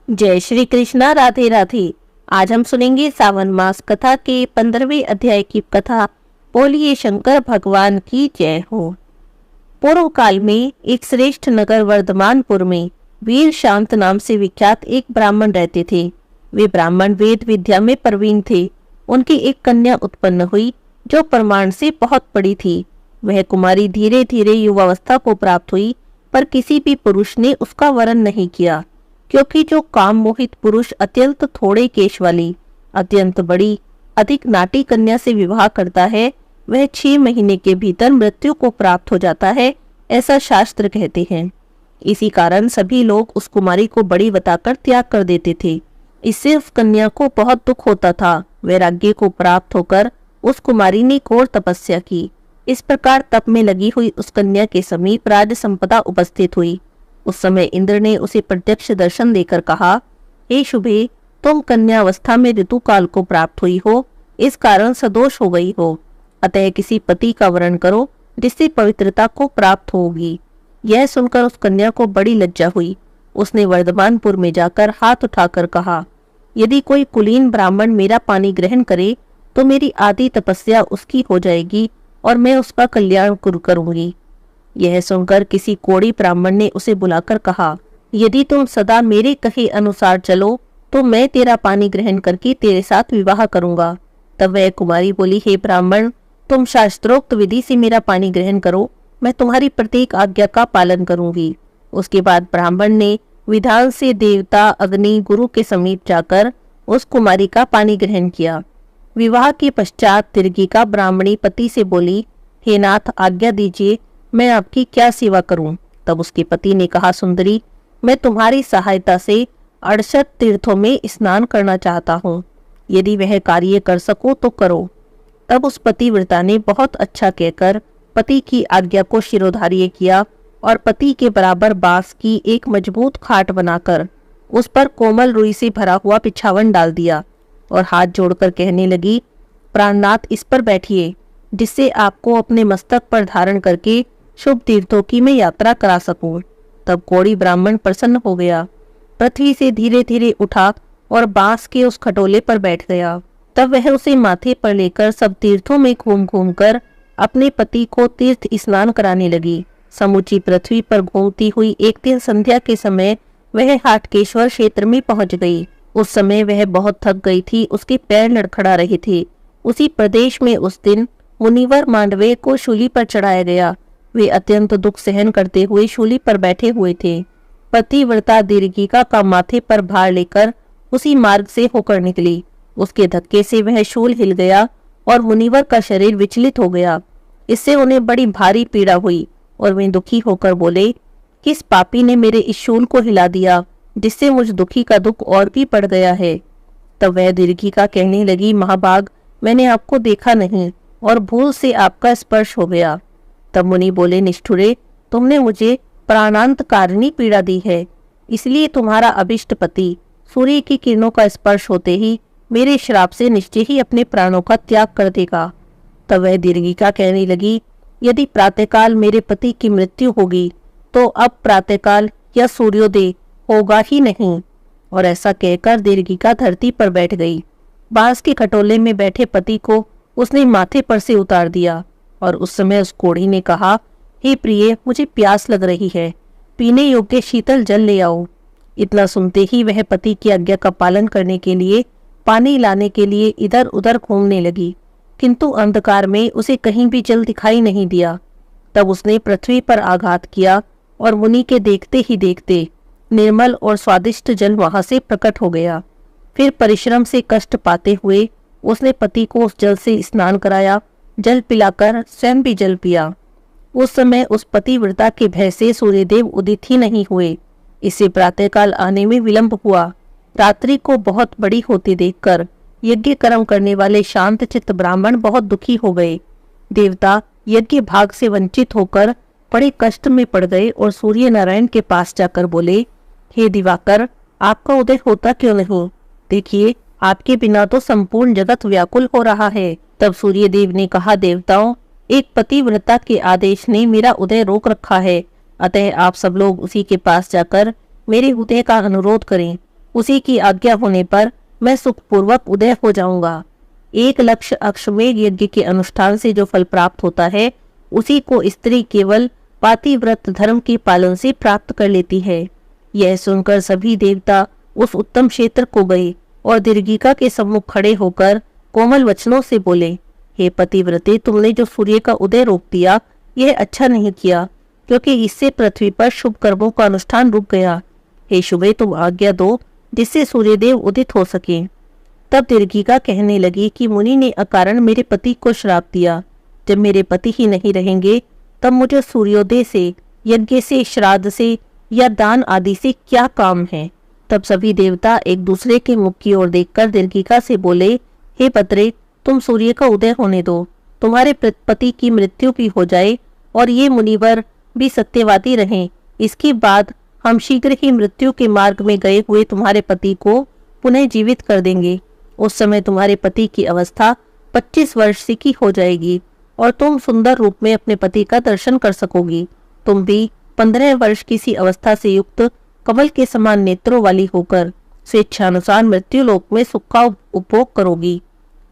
जय श्री कृष्णा। राधे राधे। आज हम सुनेंगे सावन मास कथा के 15वें अध्याय की कथा। बोलिए शंकर भगवान की जय हो। पूर्व काल में एक श्रेष्ठ नगर वर्धमानपुर में वीर शांत नाम से विख्यात एक ब्राह्मण रहते थे। वे ब्राह्मण वेद विद्या में प्रवीण थे। उनकी एक कन्या उत्पन्न हुई जो प्रमाण से बहुत बड़ी थी। वह कुमारी धीरे धीरे युवावस्था को प्राप्त हुई, पर किसी भी पुरुष ने उसका वरण नहीं किया, क्योंकि जो काम मोहित पुरुष अत्यंत थोड़े केश वाली, अत्यंत बड़ी, अधिक नाटी कन्या से विवाह करता है, वह 6 महीने के भीतर मृत्यु को प्राप्त हो जाता है, ऐसा शास्त्र कहते हैं। इसी कारण सभी लोग उस कुमारी को बड़ी बताकर त्याग कर देते थे। इससे उस कन्या को बहुत दुख होता था। वैराग्य को प्राप्त होकर उस कुमारी ने घोर तपस्या की। इस प्रकार तप में लगी हुई उस कन्या के समीप राज संपदा उपस्थित हुई। उस समय इंद्र ने उसे प्रत्यक्ष दर्शन देकर कहा, हे शुभे, तुम कन्यावस्था में ऋतु काल को प्राप्त हुई हो, इस कारण सदोष हो गई हो, अतः किसी पति का वरण करो जिससे पवित्रता को प्राप्त होगी। यह सुनकर उस कन्या को बड़ी लज्जा हुई। उसने वर्धमानपुर में जाकर हाथ उठाकर कहा, यदि कोई कुलीन ब्राह्मण मेरा पानी ग्रहण करे तो मेरी आदि तपस्या उसकी हो जाएगी और मैं उसका कल्याण करूंगी। यह सुनकर किसी कोढ़ी ब्राह्मण ने उसे बुलाकर कहा, यदि तुम सदा मेरे कहे अनुसार चलो तो मैं तेरा पानी ग्रहण करके तेरे साथ विवाह करूंगा। तब वह कुमारी बोली, हे ब्राह्मण, तुम शास्त्रोक्त विधि से मेरा पानी ग्रहण करो, मैं तुम्हारी प्रत्येक आज्ञा का पालन करूंगी। उसके बाद ब्राह्मण ने विधान से देवता अग्नि गुरु के समीप जाकर उस कुमारी का पानी ग्रहण किया। विवाह के पश्चात तिर्गिका ब्राह्मणी पति से बोली, हे नाथ, आज्ञा दीजिए, मैं आपकी क्या सेवा करूं? तब उसके पति ने कहा, सुंदरी, मैं तुम्हारी सहायता से 68 तीर्थों में स्नान करना चाहता हूं। यदि वह कार्य कर सको तो करो। तब उस पतिव्रता ने बहुत अच्छा कहकर पति की आज्ञा को शिरोधार्य किया और पति के बराबर बांस की एक मजबूत खाट बनाकर उस पर कोमल रुई से भरा हुआ बिछावन डाल दिया और हाथ जोड़कर कहने लगी, प्राणनाथ, इस पर बैठिए, जिससे आपको अपने मस्तक पर धारण करके शुभ तीर्थों की मैं यात्रा करा सकूं। तब कोढ़ी ब्राह्मण प्रसन्न हो गया, पृथ्वी से धीरे धीरे उठा और बांस के उस खटोले पर बैठ गया। तब वह उसे माथे पर लेकर सब तीर्थों में घूम घूम कर अपने पति को तीर्थ स्नान कराने लगी। समूची पृथ्वी पर घूमती हुई एक दिन संध्या के समय वह हाटकेश्वर क्षेत्र में पहुंच गई। उस समय वह बहुत थक गई थी, उसके पैर लड़खड़ा रहे थे। उसी प्रदेश में उस दिन मुनिवर मांडवे को शूली पर चढ़ाया गया। वे अत्यंत दुख सहन करते हुए शूली पर बैठे हुए थे। पतिव्रता दीर्घिका का माथे पर भार लेकर उसी मार्ग से होकर निकली। उसके धक्के से वह शूल हिल गया और मुनिवर का शरीर विचलित हो गया। इससे उन्हें बड़ी भारी पीड़ा हुई और वे दुखी होकर बोले, किस पापी ने मेरे इस शूल को हिला दिया, जिससे मुझ दुखी का दुख और भी बढ़ गया है। तब वह दीर्घिका कहने लगी, महाभाग, मैंने आपको देखा नहीं और भूल से आपका स्पर्श हो गया। तब मुनि बोले, निष्ठुरे, तुमने मुझे प्राणांत कारिणी पीड़ा दी है, इसलिए तुम्हारा अभिष्ट पति सूर्य की किरणों का स्पर्श होते ही मेरे श्राप से निश्चय ही अपने प्राणों का त्याग कर देगा। तब वह दीर्घिका कहने लगी, यदि प्रातःकाल मेरे पति की मृत्यु होगी तो अब प्रातःकाल या सूर्योदय होगा ही नहीं। और ऐसा कहकर दीर्घिका धरती पर बैठ गई। बांस के खटोले में बैठे पति को उसने माथे पर से उतार दिया और उस समय उस कोढ़ी ने कहा, हे प्रिय, मुझे प्यास लग रही है, पीने योग्य शीतल जल ले आओ। इतना सुनते ही वह पति की आज्ञा का पालन करने के लिए पानी लाने के लिए इधर उधर घूमने लगी, किंतु अंधकार में उसे कहीं भी जल दिखाई नहीं दिया। तब उसने पृथ्वी पर आघात किया और मुनि के देखते ही देखते निर्मल और स्वादिष्ट जल वहां से प्रकट हो गया। फिर परिश्रम से कष्ट पाते हुए उसने पति को उस जल से स्नान कराया, जल पिलाकर स्वयं भी जल पिया। उस समय उस पतिव्रता के भय से सूर्यदेव उदित ही नहीं हुए। इससे प्रातःकाल आने में विलंब हुआ। रात्रि को बहुत बड़ी होती देखकर यज्ञ कर्म करने वाले शांत चित्त ब्राह्मण बहुत दुखी हो गए। देवता यज्ञ भाग से वंचित होकर बड़े कष्ट में पड़ गए और सूर्य नारायण के पास जाकर बोले, हे दिवाकर, आपका उदय होता क्यों नहीं? देखिए, आपके बिना तो संपूर्ण जगत व्याकुल हो रहा है। तब सूर्य देव ने कहा, देवताओं, एक पतिव्रता के आदेश ने मेरा उदय रोक रखा है, अतः आप सब लोग उसी के पास जाकर मेरे उदय का अनुरोध करें। उसी की आज्ञा होने पर मैं सुखपूर्वक उदय हो जाऊंगा। एक लक्ष्य अश्वमेध यज्ञ के अनुष्ठान से जो फल प्राप्त होता है, उसी को स्त्री केवल पातिव्रत धर्म के पालन से प्राप्त कर लेती है। यह सुनकर सभी देवता उस उत्तम क्षेत्र को गए और दीर्घिका के सम्मुख खड़े होकर कोमल वचनों से बोले, हे पतिव्रते, तुमने जो सूर्य का उदय रोक दिया, यह अच्छा नहीं किया, क्योंकि इससे पृथ्वी पर शुभ कर्मों का अनुष्ठान रुक गया। हे शुभे, तुम आज्ञा दो जिससे सूर्यदेव उदित हो सके। तब दीर्घिका कहने लगी कि मुनि ने अकारण मेरे पति को श्राप दिया। जब मेरे पति ही नहीं रहेंगे तब मुझे सूर्योदय से, यज्ञ से, श्राद्ध से या दान आदि से क्या काम है। तब सभी देवता एक दूसरे के मुख की ओर देखकर दीर्घिका से बोले, हे पत्रे, तुम सूर्य का उदय होने दो, तुम्हारे पति की मृत्यु भी हो जाए और ये मुनिवर भी सत्यवादी रहें। इसके बाद हम शीघ्र ही मृत्यु के मार्ग में गए हुए तुम्हारे पति को पुनः जीवित कर देंगे। उस समय तुम्हारे पति की अवस्था 25 वर्ष की हो जाएगी और तुम सुंदर रूप में अपने पति का दर्शन कर सकोगी। तुम भी 15 वर्ष की सी अवस्था से युक्त कमल के समान नेत्रों वाली होकर स्वेच्छानुसार मृत्यु लोक में सुख का उपभोग करोगी।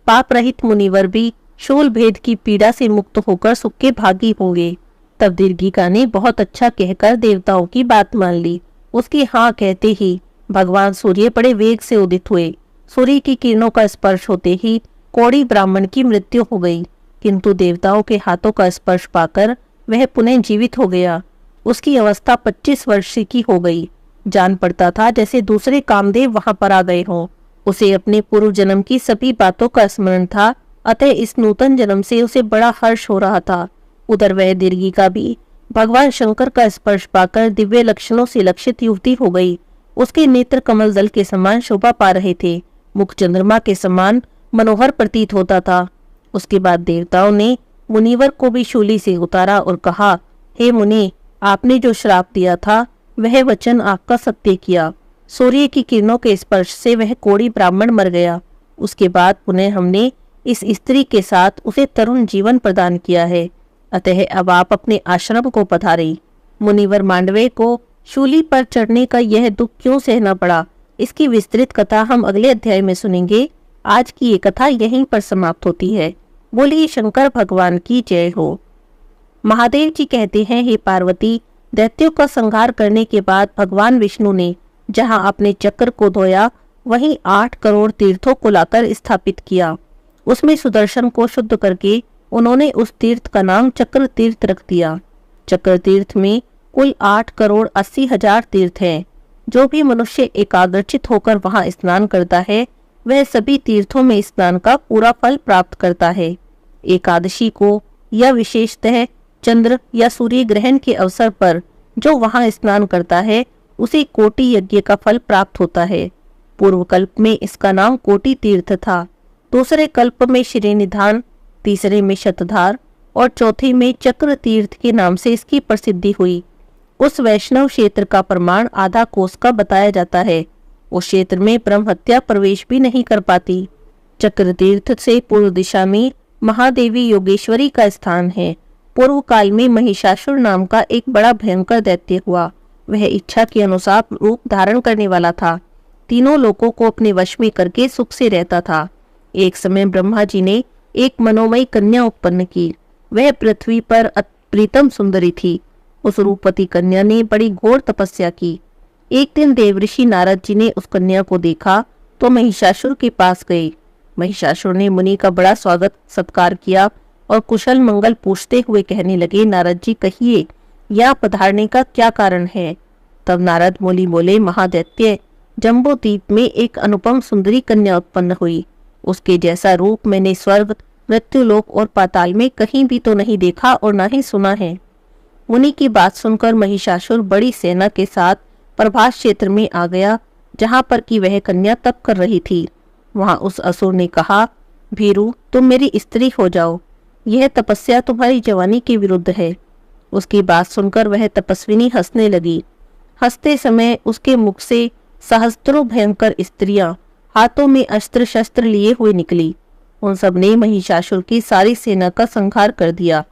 पाप रहित मुनिवर भी शूल भेद की पीड़ा से मुक्त होकर सुख के भागी होंगे। तब दीर्घिका ने बहुत अच्छा कहकर देवताओं की बात मान ली। उसकी हाँ कहते ही भगवान सूर्य बड़े वेग से उदित हुए। सूर्य की किरणों का स्पर्श होते ही कौड़ी ब्राह्मण की मृत्यु हो गई, किंतु देवताओं के हाथों का स्पर्श पाकर वह पुनः जीवित हो गया। उसकी अवस्था 25 वर्ष की हो गई। जान पड़ता था जैसे दूसरे कामदेव वहां पर आ गए हों। उसे अपने पूर्व जन्म की सभी बातों का स्मरण था, अतः इस नूतन जन्म से उसे बड़ा हर्ष हो रहा था। उधर वह दीर्घिका भी भगवान शंकर का स्पर्श पाकर दिव्य लक्षणों से लक्षित युवती हो गई। उसके नेत्र कमल दल के समान शोभा पा रहे थे, मुख चंद्रमा के समान मनोहर प्रतीत होता था। उसके बाद देवताओं ने मुनिवर को भी शूली से उतारा और कहा, हे मुनि, आपने जो श्राप दिया था वह वचन आपका सत्य किया। सूर्य की किरणों के स्पर्श से वह कोढ़ी ब्राह्मण मर गया। उसके बाद पुनः हमने इस स्त्री के साथ उसे तरुण जीवन प्रदान किया है, अतः अब आप अपने आश्रम को पधारें। मुनिवर मांडवे को शूली पर चढ़ने का यह दुख क्यों सहना पड़ा, इसकी विस्तृत कथा हम अगले अध्याय में सुनेंगे। आज की ये कथा यहीं पर समाप्त होती है। बोलिए शंकर भगवान की जय हो। महादेव जी कहते हैं, हे पार्वती, दैत्यों का संहार करने के बाद भगवान विष्णु ने जहां अपने चक्र को धोया, वहीं 8 करोड़ तीर्थों को लाकर स्थापित किया। उसमें सुदर्शन को शुद्ध करके उन्होंने उस तीर्थ का नाम चक्र तीर्थ रख दिया। चक्र तीर्थ में कुल 8 करोड़ 80 हजार तीर्थ हैं। जो भी मनुष्य एकाग्रचित होकर वहां स्नान करता है, वह सभी तीर्थों में स्नान का पूरा फल प्राप्त करता है। एकादशी को या विशेषतः चंद्र या सूर्य ग्रहण के अवसर पर जो वहां स्नान करता है, उसे कोटि यज्ञ का फल प्राप्त होता है। पूर्व कल्प में इसका नाम कोटि तीर्थ था, दूसरे कल्प में श्रीनिधान, तीसरे में शतधार और चौथे में चक्र तीर्थ के नाम से इसकी प्रसिद्धि हुई। उस वैष्णव क्षेत्र का प्रमाण आधा कोस का बताया जाता है। उस क्षेत्र में ब्रह्म हत्या प्रवेश भी नहीं कर पाती। चक्र तीर्थ से पूर्व दिशा में महादेवी योगेश्वरी का स्थान है। पूर्व काल में महिषासुर नाम का एक बड़ा भयंकर दैत्य हुआ। वह इच्छा के अनुसार रूप धारण करने वाला था। तीनों लोगों को अपने वश में करके सुख से रहता था। एक समय ब्रह्मा जी ने एक मनोमयी कन्या उत्पन्न की। वह पृथ्वी पर प्रीतम सुंदरी थी। उस रूपवती कन्या ने बड़ी घोर तपस्या की। एक दिन देवऋषि नारद जी ने उस कन्या को देखा तो महिषासुर के पास गए। महिषासुर ने मुनि का बड़ा स्वागत सत्कार किया और कुशल मंगल पूछते हुए कहने लगे, नारद जी कहिए, यहाँ पधारने का क्या कारण है। तब नारद मुनि बोले, महादैत्य, जम्बूद्वीप में एक अनुपम सुंदरी कन्या उत्पन्न हुई। उसके जैसा रूप मैंने स्वर्ग, मृत्युलोक और पाताल में कहीं भी तो नहीं देखा और न ही सुना है। मुनि की बात सुनकर महिषासुर बड़ी सेना के साथ प्रभास क्षेत्र में आ गया, जहां पर की वह कन्या तप कर रही थी। वहां उस असुर ने कहा, भीरू, तुम मेरी स्त्री हो जाओ। यह तपस्या तुम्हारी जवानी के विरुद्ध है। उसकी बात सुनकर वह तपस्विनी हंसने लगी। हंसते समय उसके मुख से सहस्त्रों भयंकर स्त्रियां हाथों में अस्त्र शस्त्र लिए हुए निकली। उन सब ने महिषासुर की सारी सेना का संहार कर दिया।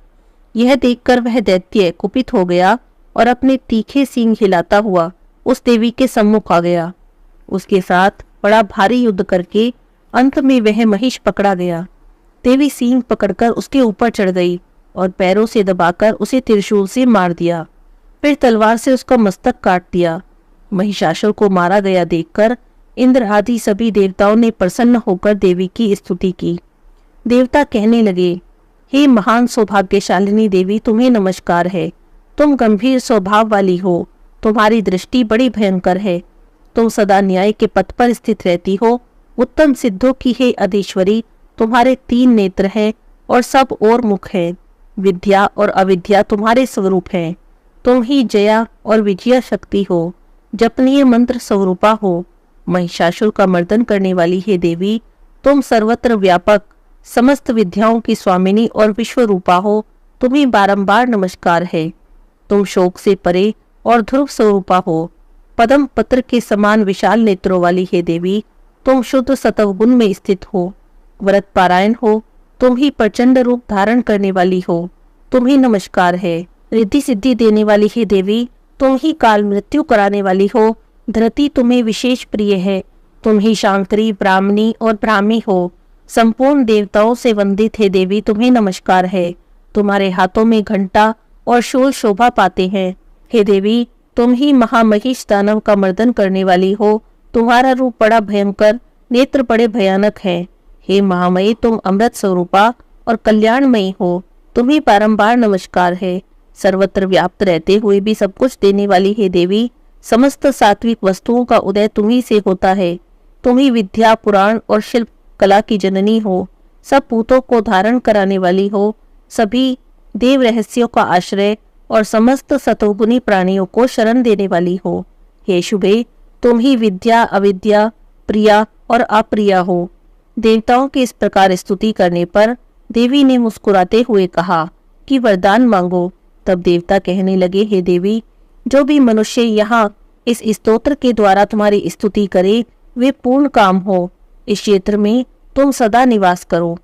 यह देखकर वह दैत्य कुपित हो गया और अपने तीखे सींग हिलाता हुआ उस देवी के सम्मुख आ गया। उसके साथ बड़ा भारी युद्ध करके अंत में वह महिष पकड़ा गया। देवी सींग पकड़कर उसके ऊपर चढ़ गई और पैरों से दबाकर उसे त्रिशूल से मार दिया, फिर तलवार से उसका मस्तक काट दिया। महिषासुर को मारा गया देखकर इंद्र आदि सभी देवताओं ने प्रसन्न होकर देवी की स्तुति की। देवता कहने लगे, हे महान सौभाग्यशालिनी देवी, तुम्हें नमस्कार है। तुम गंभीर स्वभाव वाली हो, तुम्हारी दृष्टि बड़ी भयंकर है। तुम सदा न्याय के पथ पर स्थित रहती हो। उत्तम सिद्धों की हे अधीश्वरी, तुम्हारे 3 नेत्र हैं और सब और मुख है। विद्या और अविद्या तुम्हारे स्वरूप हैं। तुम ही जया और विजया शक्ति हो, जपनीय मंत्र स्वरूपा हो। महिषासुर का मर्दन करने वाली हे देवी, तुम सर्वत्र व्यापक समस्त विद्याओं की स्वामिनी और विश्व रूपा हो। तुम्हें बारंबार नमस्कार है। तुम शोक से परे और ध्रुव स्वरूपा हो। पद्म पत्र के समान विशाल नेत्रों वाली हे देवी, तुम शुद्ध सतवगुण में स्थित हो। व्रत पारायण हो, तुम ही प्रचंड रूप धारण करने वाली हो। तुम्हें नमस्कार है। रिद्धि सिद्धि देने वाली हे देवी, तुम ही काल मृत्यु कराने वाली हो। धरती तुम्हें विशेष प्रिय है। तुम ही शांकरी, ब्राह्मणी और ब्राह्मी हो। संपूर्ण देवताओं से वंदित हे देवी, तुम्हें नमस्कार है। तुम्हारे हाथों में घंटा और शूल शोभा पाते हैं। हे देवी, तुम ही महामहिष दानव का मर्दन करने वाली हो। तुम्हारा रूप बड़ा भयंकर, नेत्र बड़े भयानक हैं। हे महामयी, तुम अमृत स्वरूपा और कल्याणमयी हो। तुम्हें बारंबार नमस्कार है। सर्वत्र व्याप्त रहते हुए भी सब कुछ देने वाली हे देवी, समस्त सात्विक वस्तुओं का उदय तुम्ही से होता है। तुम ही विद्या, पुराण और शिल्प कला की जननी हो। सब पूतों को धारण कराने वाली हो। सभी देव रहस्यों का आश्रय और समस्त सतोगुणी प्राणियों को शरण देने वाली हो। हे शुभे, तुम ही विद्या, अविद्या, प्रिया और अप्रिया हो। देवताओं की इस प्रकार स्तुति करने पर देवी ने मुस्कुराते हुए कहा कि वरदान मांगो। तब देवता कहने लगे, हे देवी, जो भी मनुष्य यहाँ इस स्तोत्र के द्वारा तुम्हारी स्तुति करे, वे पूर्ण काम हो। इस क्षेत्र में तुम सदा निवास करो।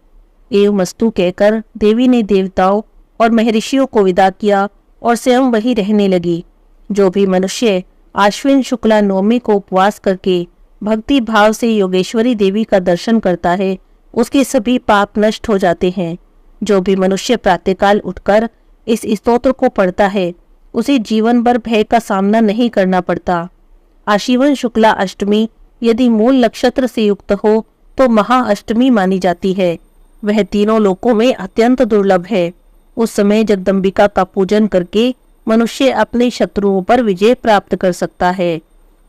एवमस्तु कहकर देवी ने देवताओं और महर्षियों को विदा किया और स्वयं वही रहने लगी। जो भी मनुष्य आश्विन शुक्ला नवमी को उपवास करके भक्ति भाव से योगेश्वरी देवी का दर्शन करता है, उसके सभी पाप नष्ट हो जाते हैं। जो भी मनुष्य प्रातःकाल उठकर इस स्तोत्र को पढ़ता है, उसे जीवन भर भय का सामना नहीं करना पड़ता। आश्विन शुक्ला अष्टमी यदि मूल नक्षत्र से युक्त हो तो महाअष्टमी मानी जाती है। वह तीनों लोकों में अत्यंत दुर्लभ है। उस समय जगदम्बिका का पूजन करके मनुष्य अपने शत्रुओं पर विजय प्राप्त कर सकता है।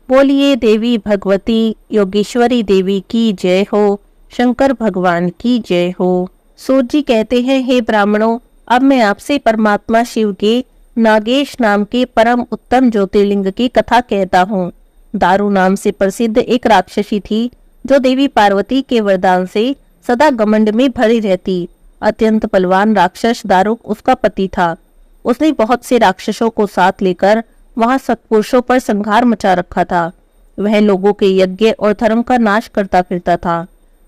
बोलिए देवी भगवती योगेश्वरी देवी की जय हो। शंकर भगवान की जय हो। सूत जी कहते हैं, हे ब्राह्मणों, अब मैं आपसे परमात्मा शिव के नागेश नाम के परम उत्तम ज्योतिर्लिंग की कथा कहता हूँ। दारू नाम से प्रसिद्ध एक राक्षसी थी, जो देवी पार्वती के वरदान से सदा घमंड में भरी रहती। अत्यंत बलवान राक्षस दारुक उसका पति था। उसने बहुत से राक्षसों को साथ लेकर वहां सत्पुरुषों पर संहार मचा रखा था। वह लोगों के यज्ञ और धर्म का नाश करता फिरता था।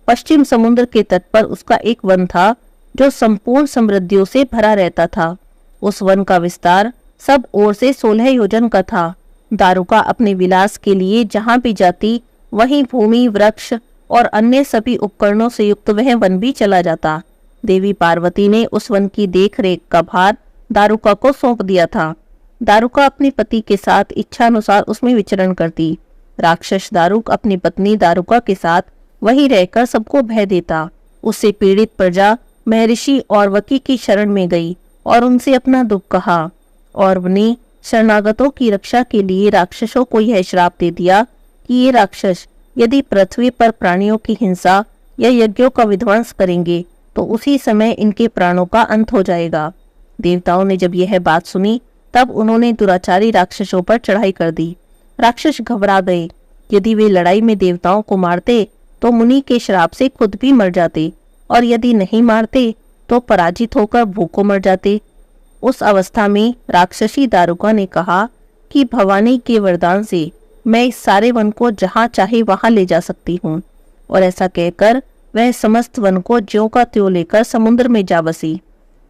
पश्चिम समुद्र के तट पर उसका एक वन था, जो संपूर्ण समृद्धियों से भरा रहता था। उस वन का विस्तार सब ओर से 16 योजन का था। दारुका अपने विलास के लिए जहाँ भी जाती, वहीं भूमि, वृक्ष और अन्य सभी उपकरणों से युक्त वह वन भी चला जाता। देवी पार्वती ने उस वन की देखरेख का भार दारुका को सौंप दिया था। दारुका अपने पति के साथ इच्छानुसार उसमें विचरण करती। राक्षस दारुक अपनी पत्नी दारुका के साथ वहीं रहकर सबको भय देता। उससे पीड़ित प्रजा महर्षि और वकी की शरण में गई और उनसे अपना दुख कहा, और उन्हें शरणागतों की रक्षा के लिए राक्षसों को यह श्राप दे दिया कि ये राक्षस यदि पृथ्वी पर प्राणियों की हिंसा या यज्ञों का विध्वंस करेंगे तो उसी समय इनके प्राणों का अंत हो जाएगा। देवताओं ने जब यह बात सुनी, तब उन्होंने दुराचारी राक्षसों पर चढ़ाई कर दी। राक्षस घबरा गए। यदि वे लड़ाई में देवताओं को मारते तो मुनि के श्राप से खुद भी मर जाते, और यदि नहीं मारते तो पराजित होकर भूखों मर जाते। उस अवस्था में राक्षसी दारुका ने कहा कि भवानी के वरदान से मैं इस सारे वन को जहाँ चाहे वहां ले जा सकती हूँ। और ऐसा कहकर वह समस्त वन को ज्यों का त्यों लेकर समुद्र में जा बसी।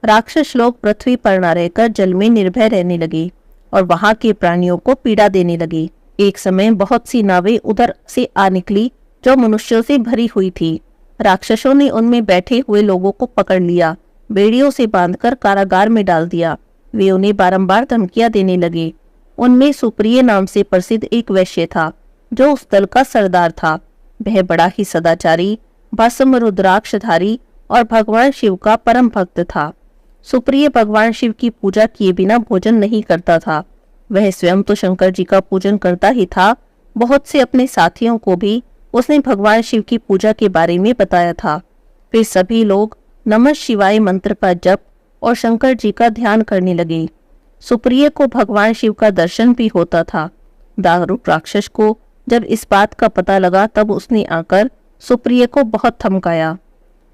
राक्षस लोग पृथ्वी पर न रहकर जल में निर्भय रहने लगे और वहां के प्राणियों को पीड़ा देने लगे। एक समय बहुत सी नावें उधर से आ निकली जो मनुष्यों से भरी हुई थी। राक्षसों ने उनमें बैठे हुए लोगों को पकड़ लिया, बेड़ियों से बांधकर कारागार में डाल दिया। वे उन्हें बारंबार धमकियां देने लगे। उनमें सुप्रिय नाम से प्रसिद्ध एक वैश्य था जो उस दल का सरदार था। वह बड़ा ही सदाचारी, भस्म रुद्राक्षधारी और भगवान शिव का परम भक्त था। सुप्रिय भगवान शिव की पूजा किए बिना भोजन नहीं करता था। वह स्वयं तो शंकर जी का पूजन करता ही था, बहुत से अपने साथियों को भी उसने भगवान शिव की पूजा के बारे में बताया था। फिर सभी लोग नमः शिवाय मंत्र का जप और शंकर जी का ध्यान करने लगे। सुप्रिय को भगवान शिव का दर्शन भी होता था। दारुक राक्षस को जब इस बात का पता लगा तब उसने आकर सुप्रिय को बहुत धमकाया।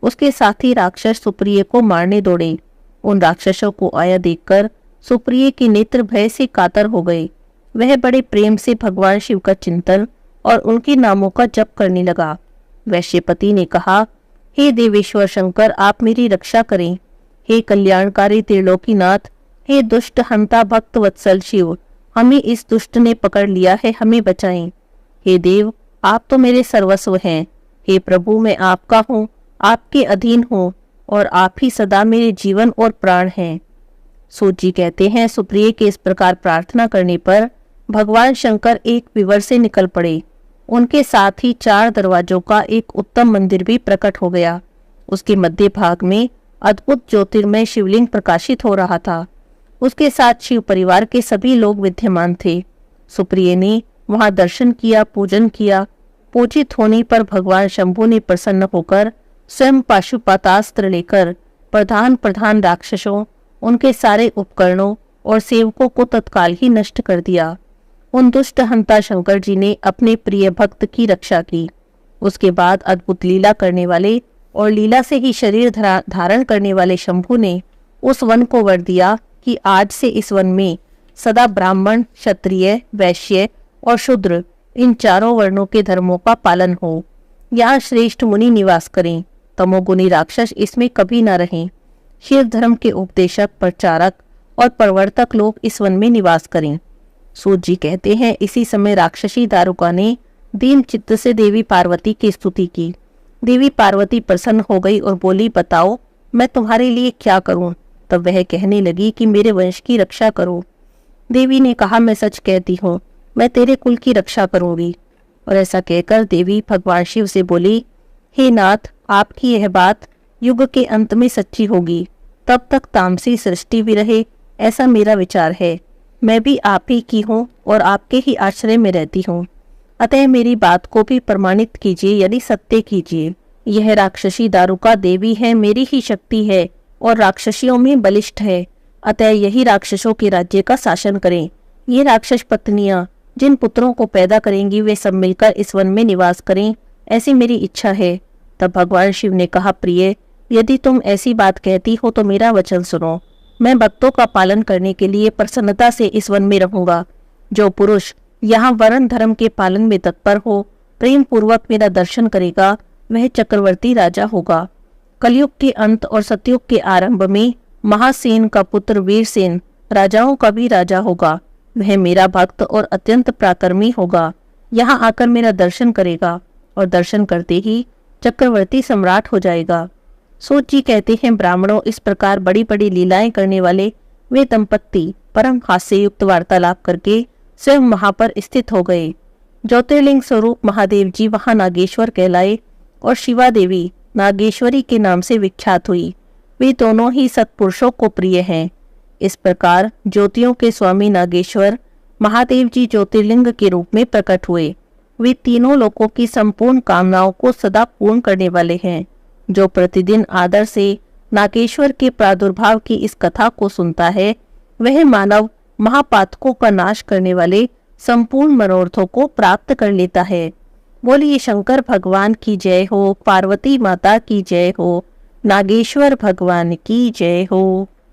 उसके साथी राक्षस सुप्रिय को मारने दौड़े। उन राक्षसों को आया देखकर सुप्रिय के नेत्र भय से कातर हो गए। वह बड़े प्रेम से भगवान शिव का चिंतन और उनके नामों का जप करने लगा। वैश्यपति ने कहा, हे देवेश्वर शंकर, आप मेरी रक्षा करें। हे कल्याणकारी त्रिलोकीनाथ, हे दुष्ट हंता भक्त वत्सल शिव, हमें इस दुष्ट ने पकड़ लिया है, हमें बचाएं। हे देव, आप तो मेरे सर्वस्व हैं। हे प्रभु, मैं आपका हूँ, आपके अधीन हूँ और आप ही सदा मेरे जीवन और प्राण हैं। सूत जी कहते हैं, सुप्रिय के इस प्रकार प्रार्थना करने पर भगवान शंकर एक विवर से निकल पड़े। उनके साथ ही 4 दरवाजों का एक उत्तम मंदिर भी प्रकट हो गया। उसके मध्य भाग में अद्भुत ज्योतिर्मय शिवलिंग प्रकाशित हो रहा था। उसके साथ शिव परिवार के सभी लोग विद्यमान थे। सुप्रिय ने वहां दर्शन किया, पूजन किया। पूजित होने पर भगवान शंभु ने प्रसन्न होकर स्वयं पाशुपतास्त्र लेकर प्रधान प्रधान राक्षसों, उनके सारे उपकरणों और सेवकों को तत्काल ही नष्ट कर दिया। उन दुष्ट हंता शंकर जी ने अपने प्रिय भक्त की रक्षा की। उसके बाद अद्भुत लीला करने वाले और लीला से ही शरीर धारण करने वाले शंभु ने उस वन को वर दिया कि आज से इस वन में सदा ब्राह्मण, क्षत्रिय, वैश्य और शूद्र, इन चारों वर्णों के धर्मों का पालन हो। यहाँ श्रेष्ठ मुनि निवास करें, तमोगुनी राक्षस इसमें कभी न रहें। शिव धर्म के उपदेशक, प्रचारक और प्रवर्तक लोग इस वन में निवास करें। सूत जी कहते हैं, इसी समय राक्षसी दारुका ने दीन चित्त से देवी पार्वती की स्तुति की। देवी पार्वती प्रसन्न हो गई और बोली, बताओ मैं तुम्हारे लिए क्या करूं? तब वह कहने लगी कि मेरे वंश की रक्षा करो। देवी ने कहा, मैं सच कहती हूँ, मैं तेरे कुल की रक्षा करूंगी। और ऐसा कहकर देवी भगवान शिव से बोली, हे नाथ, आपकी यह बात युग के अंत में सच्ची होगी, तब तक तामसी सृष्टि भी रहे, ऐसा मेरा विचार है। मैं भी आप ही की हूँ और आपके ही आश्रय में रहती हूँ, अतः मेरी बात को भी प्रमाणित कीजिए, यदि सत्य कीजिए। यह राक्षसी दारुका देवी है, मेरी ही शक्ति है और राक्षसियों में बलिष्ठ है, अतः यही राक्षसों के राज्य का शासन करें। ये राक्षस पत्नियां जिन पुत्रों को पैदा करेंगी वे सब मिलकर इस वन में निवास करें, ऐसी मेरी इच्छा है। तब भगवान शिव ने कहा, प्रिय, यदि तुम ऐसी बात कहती हो तो मेरा वचन सुनो। मैं भक्तों का पालन करने के लिए प्रसन्नता से इस वन में रहूंगा। जो पुरुष यहाँ वर्ण धर्म के पालन में तत्पर हो, प्रेम पूर्वक मेरा दर्शन करेगा, वह चक्रवर्ती राजा होगा। कलयुग के अंत और सतयुग के आरंभ में महासेन का पुत्र वीरसेन राजाओं का भी राजा होगा। वह मेरा भक्त और अत्यंत पराक्रमी होगा। यहाँ आकर मेरा दर्शन करेगा और दर्शन करते ही चक्रवर्ती सम्राट हो जाएगा। सूत जी कहते हैं, ब्राह्मणों, इस प्रकार बड़ी बड़ी लीलाएं करने वाले वे दंपत्ति परम हास्य युक्त वार्तालाप करके स्वयं वहां पर स्थित हो गए। ज्योतिर्लिंग स्वरूप महादेव जी वहां नागेश्वर कहलाए और शिवा देवी नागेश्वरी के नाम से विख्यात हुई। वे दोनों ही सत्पुरुषों को प्रिय हैं। इस प्रकार ज्योतियों के स्वामी नागेश्वर महादेव जी ज्योतिर्लिंग के रूप में प्रकट हुए। वे तीनों लोकों की संपूर्ण कामनाओं को सदा पूर्ण करने वाले हैं। जो प्रतिदिन आदर से नागेश्वर के प्रादुर्भाव की इस कथा को सुनता है, वह मानव महापातकों का नाश करने वाले संपूर्ण मनोरथों को प्राप्त कर लेता है। बोलिए शंकर भगवान की जय हो, पार्वती माता की जय हो, नागेश्वर भगवान की जय हो।